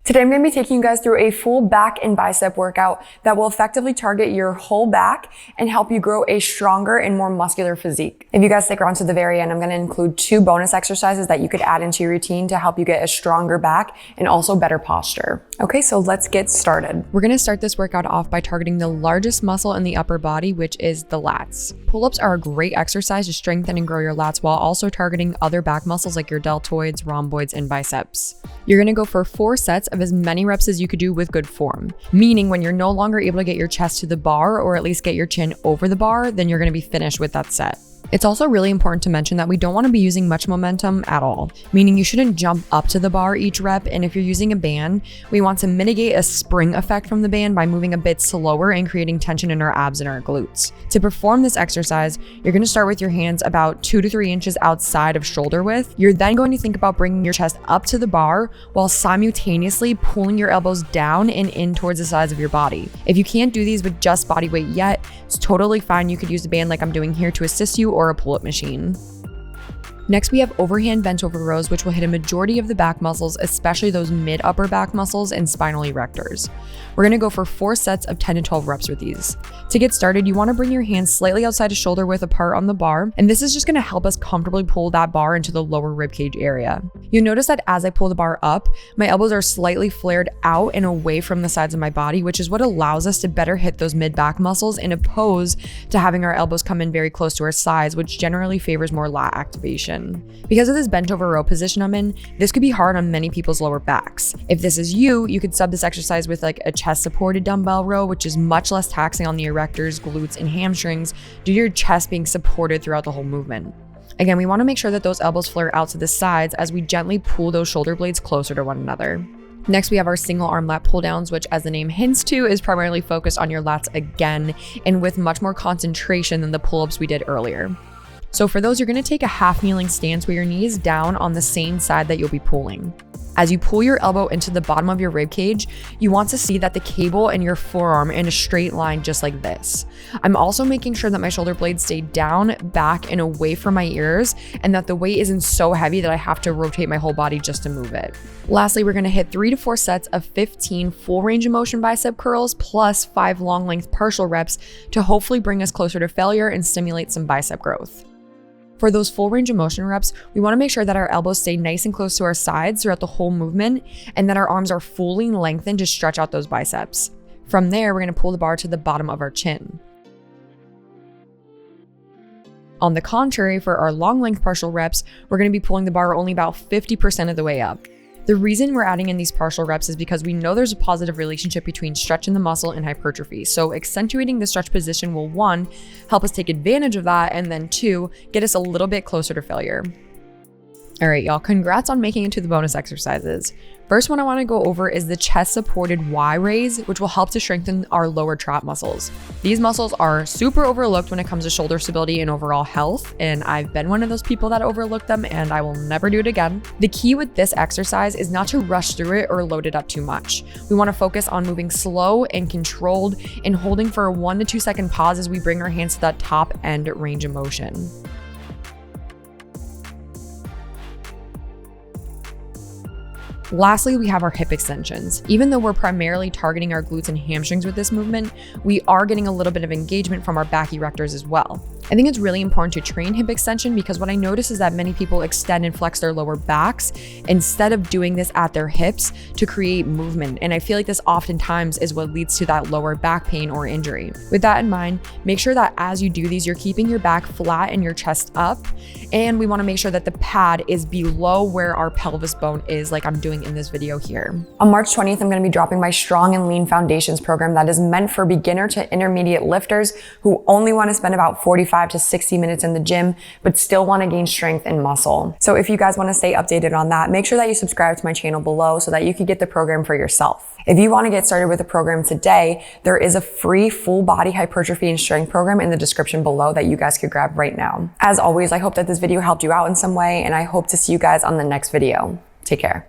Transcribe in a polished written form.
Today, I'm going to be taking you guys through a full back and bicep workout that will effectively target your whole back and help you grow a stronger and more muscular physique. If you guys stick around to the very end, I'm going to include 2 bonus exercises that you could add into your routine to help you get a stronger back and also better posture. Okay, so let's get started. We're going to start this workout off by targeting the largest muscle in the upper body, which is the lats. Pull-ups are a great exercise to strengthen and grow your lats while also targeting other back muscles like your deltoids, rhomboids, and biceps. You're going to go for 4 sets of as many reps as you could do with good form, meaning when you're no longer able to get your chest to the bar or at least get your chin over the bar, then you're going to be finished with that set. It's also really important to mention that we don't want to be using much momentum at all, meaning you shouldn't jump up to the bar each rep, and if you're using a band, we want to mitigate a spring effect from the band by moving a bit slower and creating tension in our abs and our glutes. To perform this exercise, you're going to start with your hands about 2 to 3 inches outside of shoulder width. You're then going to think about bringing your chest up to the bar while simultaneously pulling your elbows down and in towards the sides of your body. If you can't do these with just body weight yet, it's totally fine. You could use a band like I'm doing here to assist you, or a pull-up machine. Next, we have overhand bent over rows, which will hit a majority of the back muscles, especially those mid-upper back muscles and spinal erectors. We're going to go for 4 sets of 10 to 12 reps with these. To get started, you want to bring your hands slightly outside of shoulder width apart on the bar, and this is just going to help us comfortably pull that bar into the lower ribcage area. You'll notice that as I pull the bar up, my elbows are slightly flared out and away from the sides of my body, which is what allows us to better hit those mid-back muscles in opposed to having our elbows come in very close to our sides, which generally favors more lat activation. Because of this bent over row position I'm in, this could be hard on many people's lower backs. If this is you, you could sub this exercise with like a chest supported dumbbell row, which is much less taxing on the erectors, glutes, and hamstrings due to your chest being supported throughout the whole movement. Again, we want to make sure that those elbows flare out to the sides as we gently pull those shoulder blades closer to one another. Next, we have our single arm lat pull downs, which as the name hints to is primarily focused on your lats again and with much more concentration than the pull-ups we did earlier. So for those, you're going to take a half kneeling stance with your knees down on the same side that you'll be pulling. As you pull your elbow into the bottom of your rib cage, you want to see that the cable and your forearm in a straight line just like this. I'm also making sure that my shoulder blades stay down, back, and away from my ears, and that the weight isn't so heavy that I have to rotate my whole body just to move it. Lastly, we're going to hit 3 to 4 sets of 15 full range of motion bicep curls plus 5 long length partial reps to hopefully bring us closer to failure and stimulate some bicep growth. For those full range of motion reps, we want to make sure that our elbows stay nice and close to our sides throughout the whole movement and that our arms are fully lengthened to stretch out those biceps. From there, we're going to pull the bar to the bottom of our chin. On the contrary, for our long length partial reps, we're going to be pulling the bar only about 50% of the way up. The reason we're adding in these partial reps is because we know there's a positive relationship between stretch in the muscle and hypertrophy. So accentuating the stretch position will 1, help us take advantage of that, and then 2, get us a little bit closer to failure. All right, y'all, congrats on making it to the bonus exercises. First one I want to go over is the chest supported Y raise, which will help to strengthen our lower trap muscles. These muscles are super overlooked when it comes to shoulder stability and overall health, and I've been one of those people that overlooked them, and I will never do it again. The key with this exercise is not to rush through it or load it up too much. We want to focus on moving slow and controlled and holding for a 1 to 2 second pause as we bring our hands to that top end range of motion. Lastly, we have our hip extensions. Even though we're primarily targeting our glutes and hamstrings with this movement, we are getting a little bit of engagement from our back erectors as well. I think it's really important to train hip extension because what I notice is that many people extend and flex their lower backs instead of doing this at their hips to create movement. And I feel like this oftentimes is what leads to that lower back pain or injury. With that in mind, make sure that as you do these, you're keeping your back flat and your chest up. And we want to make sure that the pad is below where our pelvis bone is, like I'm doing in this video here. On March 20th, I'm going to be dropping my Strong and Lean Foundations program that is meant for beginner to intermediate lifters who only want to spend about 45 to 60 minutes in the gym, but still want to gain strength and muscle. So if you guys want to stay updated on that, make sure that you subscribe to my channel below so that you can get the program for yourself. If you want to get started with the program today, there is a free full body hypertrophy and strength program in the description below that you guys could grab right now. As always, I hope that this video helped you out in some way, and I hope to see you guys on the next video. Take care.